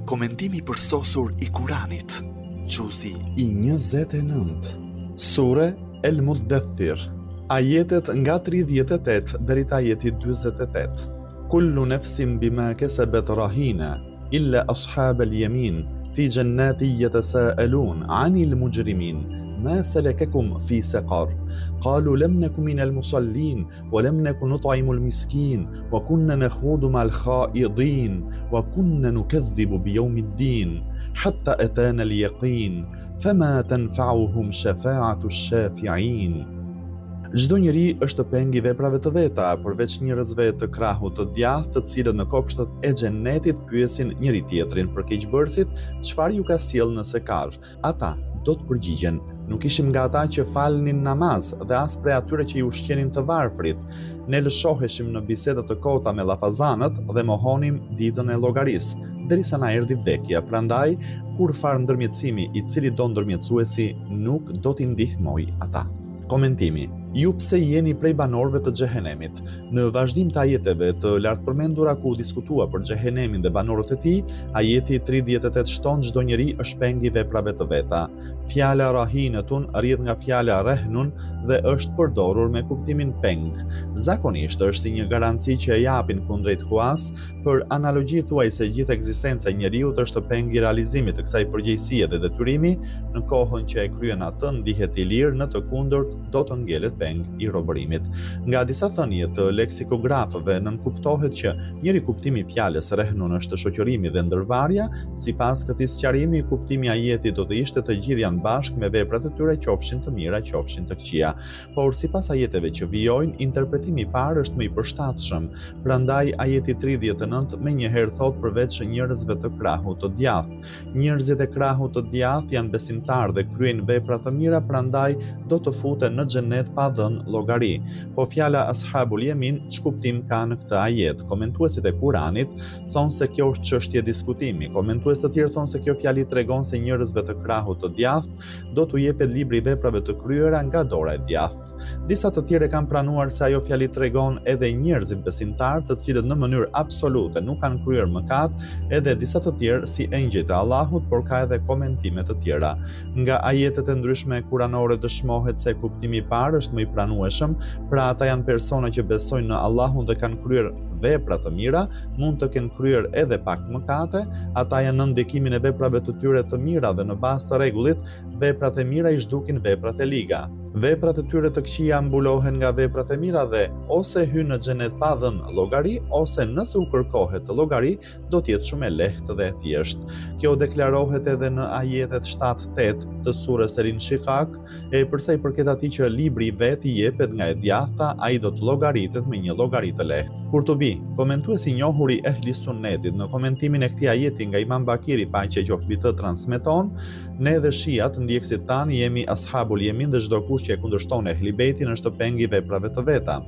Komentimi përsosur I Kuranit. Gjuzi I 29. Sure El Muddathir. Ajetet nga 38 deri te ajeti 48. Kullu nafsin bima kasabat rahina illa ashab al-yamin fi jannatin yatasaalun 'anil mujrimin ما سلككم في سقر قالوا لم نكن من المصلين ولم نكن نطعم المسكين وكنا نخوض مع الخائضين وكنا نكذب بيوم الدين حتى أتانا اليقين فما تنفعهم شفاعة الشافعين. Çdo njeri është peng I veprave të veta, përveç njerëzve të krahut të djathtë, të cilët në kopshtet e xhenetit pyesin njëri tjetrin për keqbërësit, çfarë ju ka sjellë në sekar? Ata do të përgjigjen: nuk ishim nga ata që falnin namaz dhe as prej atyre që I ushqenin të varfrit. Ne lëshoheshim në biseda të kota me llafazanët dhe mohonim ditën e llogarisë, derisa na erdhi vdekja. Prandaj, kur far ndërmjetësimi I cili do ndërmjetësuesi nuk do t'i ndihmoj ata. Komentimi. Ju pse jeni prej banorëve të xhehenemit? Në vazhdim të ajeteve të lartpërmendura ku diskutua për xhehenemin dhe banorët e tij, ajeti 38 shton çdo njeri është peng I veprave të veta. Fjala rahinatun rrjedh nga fjala rehnun dhe është përdorur me kuptimin peng. Zakonisht është si një garanci që e japin kundrejt huas, për analogji thuaj se gjithë ekzistenca e njeriut është peng I realizimit të kësaj përgjegjësie dhe detyrimi, në kohën që e kryen atë ndihet I lirë, në të kundërt do të ngjelet peng I robërimit. Nga disa thënie të leksikografëve nënkuptohet që njëri kuptimi I fjalës rehnun është shoqërimi dhe ndërvarja, sipas këtij sqarimi kuptimi I ajetit do të ishte të gjithë janë bashkë me veprat e tyre, qofshin të mira, qofshin të këqija. Por sipas ajeteve që vijojnë, interpretimi I parë është më I përshtatshëm. Prandaj ajeti 39 menjëherë thot përveç njerëzve të krahut të djathtë. Njerëzit e krahut të djathtë janë besimtarë dhe kryejnë vepra të mira, prandaj do të futen në xhenet pa dhënë llogari. Po fjala ashabul yamin ç'kuptim ka në këtë ajet? Komentuesit e Kuranit thonë se kjo është çështje diskutimi. Komentues të tjerë thonë se kjo fjali tregon se njerëzve të krahut të djathtë do t'u jepet libri I veprave të kryera nga dora e djathtë. Disa të tjerë kanë pranuar se ajo fjali tregon edhe njerëzit besimtarë të cilët në mënyrë absolute nuk kanë kryer mëkat, edhe disa të tjerë si engjëjt e Allahut, por ka edhe komentime të tjera. Nga ajetet e ndryshme kuranore dëshmohet se kuptimi I parë është më I pranueshëm, pra ata janë persona që besojnë në Allahun dhe kanë kryer vepra të mira, mund të kenë kryer edhe pak mëkate, ata janë në ndikimin e veprave të tyre të mira dhe në bazë të rregullit, veprat e mira I zhdukin veprat e liga. Veprat e tyre të këqija mbulohen nga veprat e mira dhe ose hyn në xhenet pa dhënë llogari, ose nëse u kërkohet të llogari, do të jetë shumë e lehtë dhe e thjeshtë. Kjo deklarohet edhe në ajetet 7-8 të surës El-Inshiqaq, e përsa I përket atij që libri I vet I jepet nga e djathta, ai do të llogaritet me një llogari të lehtë. Kurtubi, komentuesi I njohur I ehli sunnetit, në komentimin e këtij ajeti nga Imam Bakiri, paqja qoftë mbi të, transmeton: ne dhe shiat, ndjekësit tanë, jemi ashabul yamin dhe çdo kush që e kundërshton ehli bejtin është peng I veprave të veta.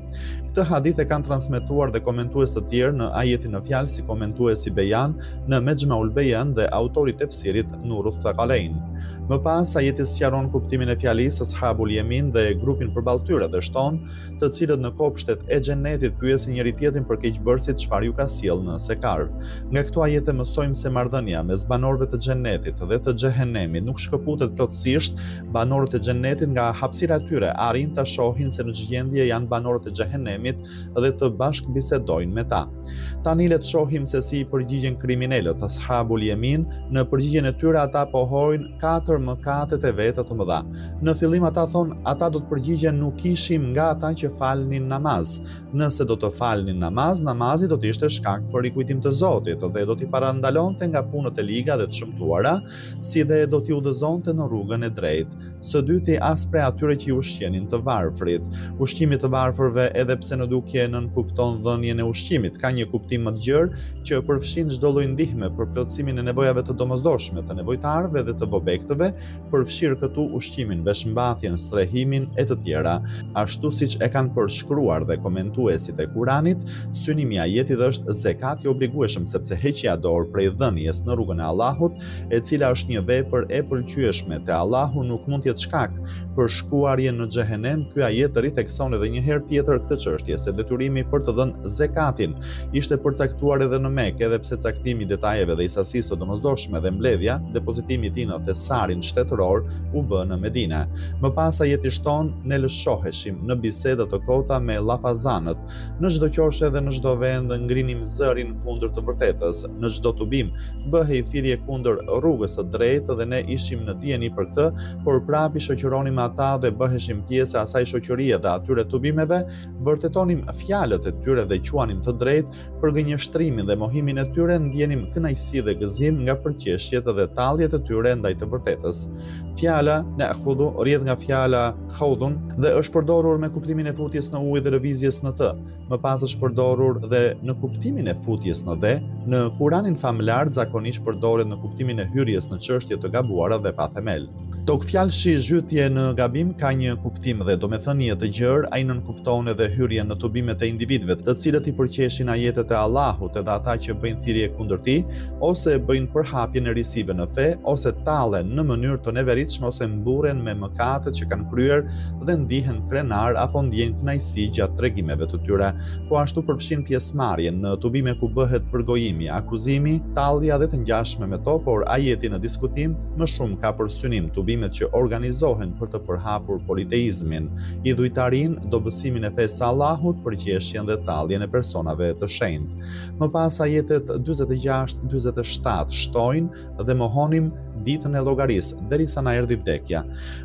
Këtë hadith e kanë transmetuar dhe komentues të tjerë në ajetin në fjalë si komentuesi Bejan në Mejmaul Beyan dhe autori I tefsirit Nurut Thaqalain. Më pas ajeti sqaron kuptimin e fjalisë ashabul yamin dhe grupin përballë tyre dhe shton, të cilët në kopshtet e xhenetit pyesin njëri tjetrin për keqbërësit çfarë ju ka sjellë në sekar. Nga këto ajete mësojmë se marrëdhënia mes banorëve të xhenetit dhe të xhehenemit nuk shkëputet plotësisht. Banorët e xhenetit nga hapësira e tyre arrin ta shohin se në gjendje janë banorët e xhehenemit dhe të bashkë bisedojnë me ta. Tani le të shohim se si I përgjigjen kriminalët ashabul yamin. Në përgjigjen e tyre ata pohojnë 4 mëkatet e veta të mëdha. Në fillim ata thonë ata do të përgjigjen nuk ishim nga ata që falnin namaz. Nëse do të falnin namaz, namazi do të ishte shkak për rikujtim të Zotit dhe do t'i parandalonte nga punët e liga dhe të shëmtuara, si dhe do t'i udhëzonte në rrugën e drejtë. Së dyti as prej atyre që I ushqenin të varfrit. Ushqimi të varfërve, edhe pse në dukje nënkupton dhënien e ushqimit, ka një kuptim më të gjerë që përfshin çdo lloj ndihme për plotësimin e nevojave të domosdoshme të nevojtarëve dhe të vobekëve, shkallave, përfshirë këtu ushqimin, veshmbathjen, strehimin e të tjera. Ashtu siç e kanë përshkruar dhe komentuesit e Kuranit, synimi i ajetit është zekati i obligueshëm, sepse heqja dorë prej dhënies në rrugën e Allahut, e cila është një vepër e pëlqyeshme te Allahu, nuk mund të jetë shkak për shkuarje në xhehenem. Ky ajet ritekson edhe një herë tjetër këtë çështje, se detyrimi për të dhënë zekatin ishte përcaktuar edhe në Mekë, edhe pse caktimi i detajeve dhe i sasisë së domosdoshme dhe mbledhja, depozitimi i tij në thesarin shtetëror u bë në Medinë. Më pas ajeti shton, ne lëshoheshim në biseda të kota me llafazanët, në çdo qoshe dhe në çdo vend ngrinim zërin kundër të vërtetës, në çdo tubim bëhej thirrje kundër rrugës së drejtë dhe ne ishim në dijeni për këtë, por prapë shoqëronim ata dhe bëheshim pjesë e asaj shoqërie dhe atyre tubimeve, vërtetonim fjalët e tyre dhe quanim të drejtë, për gënjeshtrimin dhe mohimin e tyre ndjenim kënaqësi dhe gëzim nga përqeshjet dhe talljet e tyre ndaj të vërtetës. Fjala na'khudhu rrjedh nga fjala khawdun dhe është përdorur me kuptimin e futjes në ujë dhe lëvizjes në të. Më pas është përdorur dhe në kuptimin e futjes në dhe. Në Kuranin famlar zakonisht përdoret në kuptimin e hyrjes në çështje të gabuara dhe pa themel. Tok fjalëshi zhytje në gabim ka një kuptim dhe domethënie të gjerë, ai nënkupton edhe hyrjen në tubimet e individëve, të cilët i përqeshin ajetet e Allahut edhe ata që bëjnë thirrje kundër tij, ose bëjnë përhapje në risive në fe, ose tallen në mënyrë të neveritshme, ose mburren me mëkatet që kanë kryer dhe ndihen krenar apo ndjejnë kënaqësi gjatë tregimeve të tyre. Po ashtu përfshin pjesëmarrjen në tubime ku bëhet përgojimi, akuzimi, tallja dhe të ngjashme me to, por ajeti në diskutim më shumë ka për synim tubimet që organizohen për të përhapur politeizmin, idhujtarin, dobësimin e fesë së Allahut, përqeshjen dhe talljen e personave të shenjtë. Më pas ajetet 46-47 shtojnë dhe mohonim ditën e llogarisë, derisa na erdhi vdekja.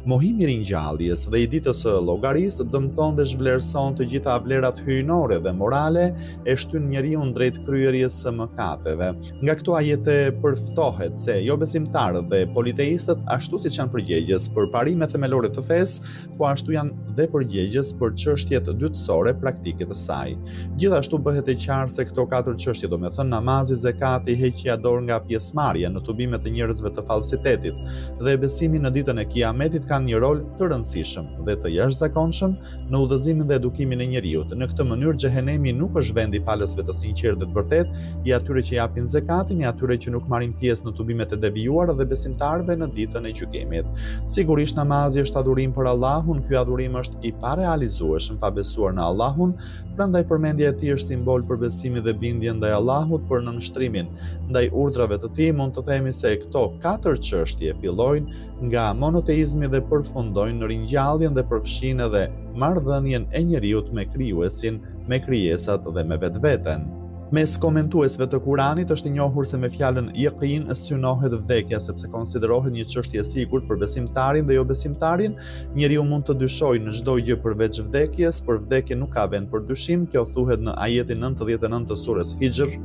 Mohimi i ringjalljes dhe i ditës së llogarisë dëmton dhe zhvlerëson të gjitha vlerat hyjnore dhe morale, e shtyn njeriu drejt kryerjes së mëkateve. Nga këto ajete përftohet se jo besimtarët dhe politeistët, ashtu siç janë përgjegjës për parimet themelore të fesë, po ashtu janë dhe përgjegjës për çështjet dytësore praktike të saj. Gjithashtu bëhet e qartë se këto katër çështje, domethënë namazi, zekati, heqja dorë nga pjesëmarrja në tubimet e njerëzve të falsitetit dhe besimi në ditën e Kiametit, kanë një rol të rëndësishëm dhe të jashtëzakonshëm në udhëzimin dhe edukimin e njeriut. Në këtë mënyrë xhehenemi nuk është vendi falësve të sinqertë dhe të vërtetë, i atyre që japin zekatin, i atyre që nuk marrin pjesë në tubimet e devijuara dhe besimtarëve në ditën e gjykimit. Sigurisht namazi është adhurim për Allahun, ky adhurim është i parealizueshëm pa besuar në Allahun, prandaj përmendja e tij është simbol për besimin dhe bindjen ndaj Allahut, për nënshtrimin ndaj urdhrave të tij. Mund të themi se këto katër çështje fillojnë nga monoteizmi dhe përfundojnë në ringjalljen dhe përfshin edhe marrëdhënien e njeriut me krijuesin, me krijesat dhe me vetveten. Mes komentuesve të Kuranit është i njohur se me fjalën yaqin synohet vdekja, sepse konsiderohet një çështje e sigurt për besimtarin dhe jo besimtarin. Njeriu mund të dyshojë në çdo gjë përveç vdekjes, por vdekja nuk ka vend për dyshim. Kjo thuhet në ajetin 99 të surës Hijr: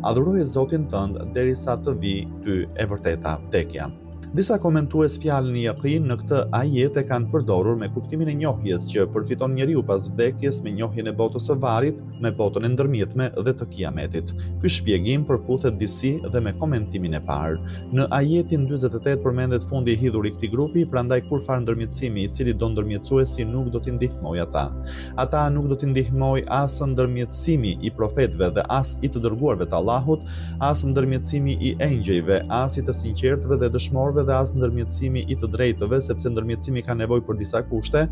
adhuroje Zotin tënd derisa të vijë ty e vërteta vdekja. Disa komentues fjalën yaqin në këtë ajet e kanë përdorur me kuptimin e njohjes që përfiton njeriu pas vdekjes, me njohjen e botës së varrit, me botën e ndërmjetme dhe të Kiametit. Ky shpjegim përputhet disi dhe me komentimin e parë. Në ajetin 48 përmendet fundi i hidhur i këtij grupi, prandaj kurfar ndërmjetësimi i cili do ndërmjetësuesi nuk do t'i ndihmojë ata. Ata nuk do t'i ndihmojë as ndërmjetësimi i profetëve dhe as i të dërguarve të Allahut, as ndërmjetësimi i engjëjve, as i të sinqertëve dhe dëshmorëve, dhe as ndërmjetësimi i të drejtëve, sepse ndërmjetësimi ka nevojë për disa kushte.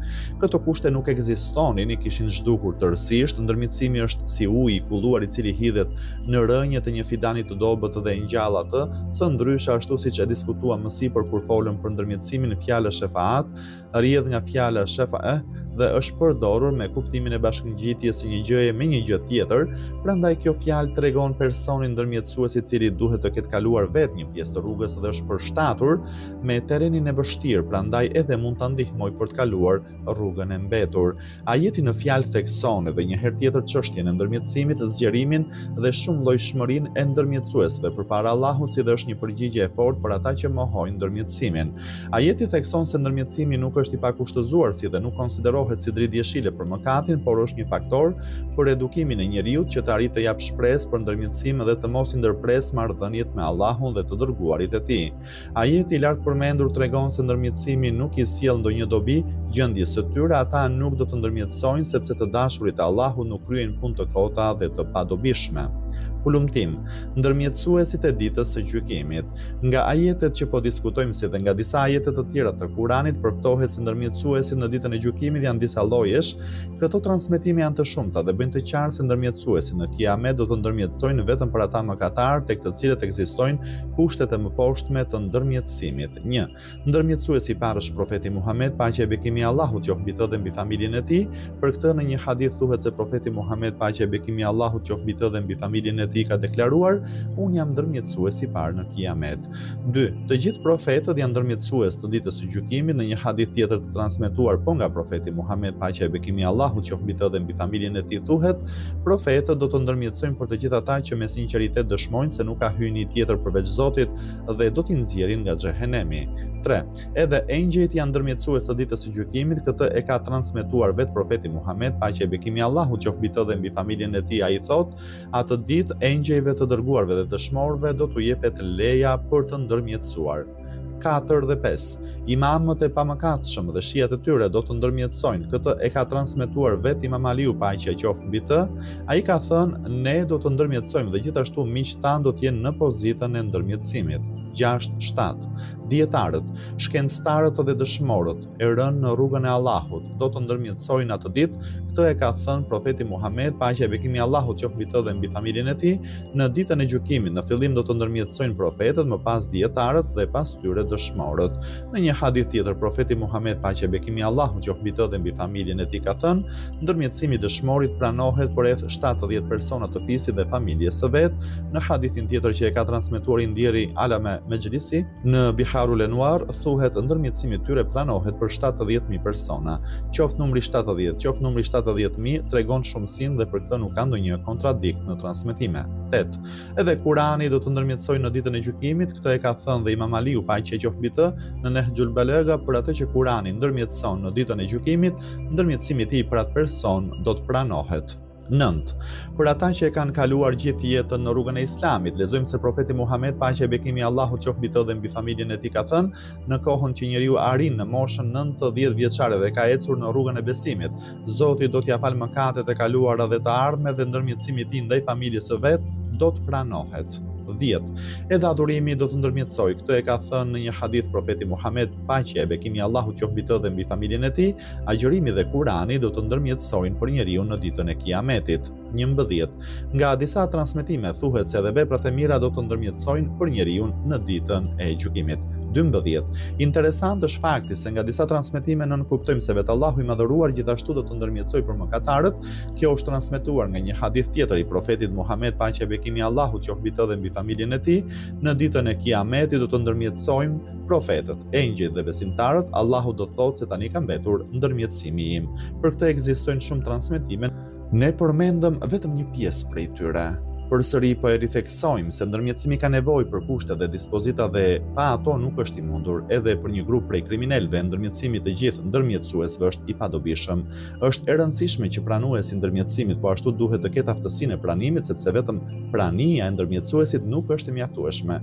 Këto kushte nuk ekzistonin, i kishin zhdukur tërësisht. Ndërmjetësimi është si uji i kulluar i cili hidhet në rrënjë të një fidani të dobët dhe ngjall atë. Së ndryshe, ashtu siç e diskutuam më sipër kur folëm për ndërmjetësimin, fjala shefaat rrjedh nga fjala shefa'e dhe është përdorur me kuptimin e bashkëngjitjes së një gjëje me një gjë tjetër. Prandaj kjo fjalë tregon personin ndërmjetësues i cili duhet të ketë kaluar vetë një pjesë të rrugës dhe është përshtatur me terrenin e vështirë, prandaj edhe mund ta ndihmojë për të kaluar rrugën e mbetur. Ajeti në fjalë thekson edhe një herë tjetër çështjen e ndërmjetësimit, zgjerimin dhe shumëllojshmërinë e ndërmjetësuesve përpara Allahut, si dhe është një përgjigje e fortë për ata që mohojnë ndërmjetësimin. Ajeti thekson se ndërmjetësimi nuk është i pakushtëzuar, si dhe nuk konsiderohet trajtohet si dritë jeshile për mëkatin, por është një faktor për edukimin e njeriut që të arrijë të jap shpresë për ndërmjetësim dhe të mos i ndërpres marrëdhëniet me Allahun dhe të dërguarit e tij. Ajeti i lartë përmendur tregon se ndërmjetësimi nuk i sjell ndonjë dobi gjendjes së tyre, ata nuk do të ndërmjetësojnë sepse të dashurit e Allahut nuk kryejnë punë të kota dhe të padobishme. Hulumtim, ndërmjetësuesit e ditës së gjykimit. Nga ajetet që po diskutojmë si dhe nga disa ajetet të tjera të Kuranit përftohet se ndërmjetësuesit në ditën e gjykimit janë disa llojesh. Këto transmetime janë të shumta dhe bëjnë të qartë se ndërmjetësuesit në Kiamet do të ndërmjetësojnë vetëm për ata mëkatarë tek të cilët ekzistojnë kushtet e mëposhtme të ndërmjetësimit. 1. Ndërmjetësuesi i parë është profeti Muhammed, paqja e bekimi i Allahut qoftë mbi të dhe mbi familjen e tij. Për këtë në një hadith thuhet se profeti Muhammed, paqja e bekimi i Allahut qoftë mbi të dhe mbi familjen e tij, ka deklaruar: "Unë jam ndërmjetësuesi i parë në Kiamet." 2. Të gjithë profetët janë ndërmjetësues të ditës së gjykimit. Në një hadith tjetër të transmetuar po nga profeti Muhammed, paqja e bekimi i Allahut qoftë mbi të dhe mbi familjen e tij, thuhet: "Profetët do të ndërmjetësojnë për të gjithë ata që me sinqeritet dëshmojnë se nuk ka hyjni tjetër përveç Zotit dhe do t'i nxjerrin nga xhehenemi." 3. Edhe engjëjt janë ndërmjetësues të ditës së gjykimit. Këtë e ka transmetuar vetë profeti Muhammed, paqja e bekimi i Allahut qoftë mbi të dhe mbi familjen e tij. Ai thotë: "Atë ditë engjëjve të dërguarve dhe dëshmorëve do t'u jepet leja për të ndërmjetësuar." 4 dhe 5. Imamët e pamëkatshëm dhe shijat e tyre do të ndërmjetësojnë. Këtë e ka transmetuar vetë Imam Aliu, paqja qoftë mbi të. Ai ka thënë: "Ne do të ndërmjetësojmë dhe gjithashtu miqtë tanë do të jenë në pozitën e ndërmjetësimit." 6-7. Dietarët, shkencëtarët dhe dëshmorët e rënë në rrugën e Allahut do të ndërmjetësojnë atë ditë. Këtë e ka thënë profeti Muhammed, paqja e bekimi i Allahut qoftë mbi të dhe mbi familjen e tij. Në ditën e gjykimit, në fillim do të ndërmjetësojnë profetët, më pas dietarët dhe pas tyre dëshmorët. Në një hadith tjetër, profeti Muhammed, paqja e bekimi i Allahut qoftë mbi të dhe mbi familjen e tij, ka thënë: "Ndërmjetësimi i dëshmorit pranohet për rreth 70 persona të fisit dhe familjes së vet." Në hadithin tjetër që e ka transmetuar Indiri Alame Mejlisi, në Biharul Anwar thuhet: "Ndërmjetësimi i tyre pranohet për 70.000 persona." Qoftë numri 70, qoftë numri 70.000 tregon shumësinë dhe për këtë nuk ka ndonjë kontradikt në transmetime. 8. Edhe Kurani do të ndërmjetësojë në ditën e gjykimit. Këtë e ka thënë dhe Imam Aliu, paqja qoftë mbi të, në Nehjul Balagha për atë që Kurani ndërmjetëson në ditën e gjykimit, ndërmjetësimi i tij për atë person do të pranohet. 9. Për ata që e kanë kaluar gjithë jetën në rrugën e Islamit, lexojmë se profeti Muhammed, paqja e bekimi i Allahut qoftë mbi të dhe mbi familjen e tij, ka thënë: "Në kohën që njeriu arrin në moshën 90 vjeçare dhe ka ecur në rrugën e besimit, Zoti do t'ia falë mëkatet e kaluara dhe të ardhmet dhe ndërmjetësimi i tij ndaj familjes së vet do të pranohet." 10. Edhe adhurimi do të ndërmjetësoj. Këtë e ka thënë në një hadith profeti Muhammed, paqja e bekimi i Allahut qoftë mbi të dhe mbi familjen e tij. Agjërimi dhe Kurani do të ndërmjetësojnë për njeriu në ditën e Kiametit. 11. Nga disa transmetime thuhet se edhe veprat e mira do të ndërmjetësojnë për njeriu në ditën e gjykimit. 12. Interesant është fakti se nga disa transmetime nënkuptojmë se vetë Allahu i Madhëruar gjithashtu do të ndërmjetësojë për mëkatarët. Kjo është transmetuar nga një hadith tjetër i profetit Muhammed, paqja e bekimi i Allahut qoftë mbi të dhe mbi familjen e tij. Në ditën e Kiametit do të ndërmjetësojmë profetët, engjëjt dhe besimtarët. Allahu do thotë se tani ka mbetur ndërmjetësimi im. Për këtë ekzistojnë shumë transmetime. Ne përmendëm vetëm një pjesë prej tyre. Përsëri po e ritheksojmë se ndërmjetësimi ka nevojë për kushte dhe dispozita dhe pa ato nuk është i mundur. Edhe për një grup prej kriminalëve, ndërmjetësimi të gjithë ndërmjetësuesve është i padobishëm. Është e rëndësishme që pranuesi i ndërmjetësimit po ashtu duhet të ketë aftësinë e pranimit, sepse vetëm prania e ndërmjetësuesit nuk është e mjaftueshme.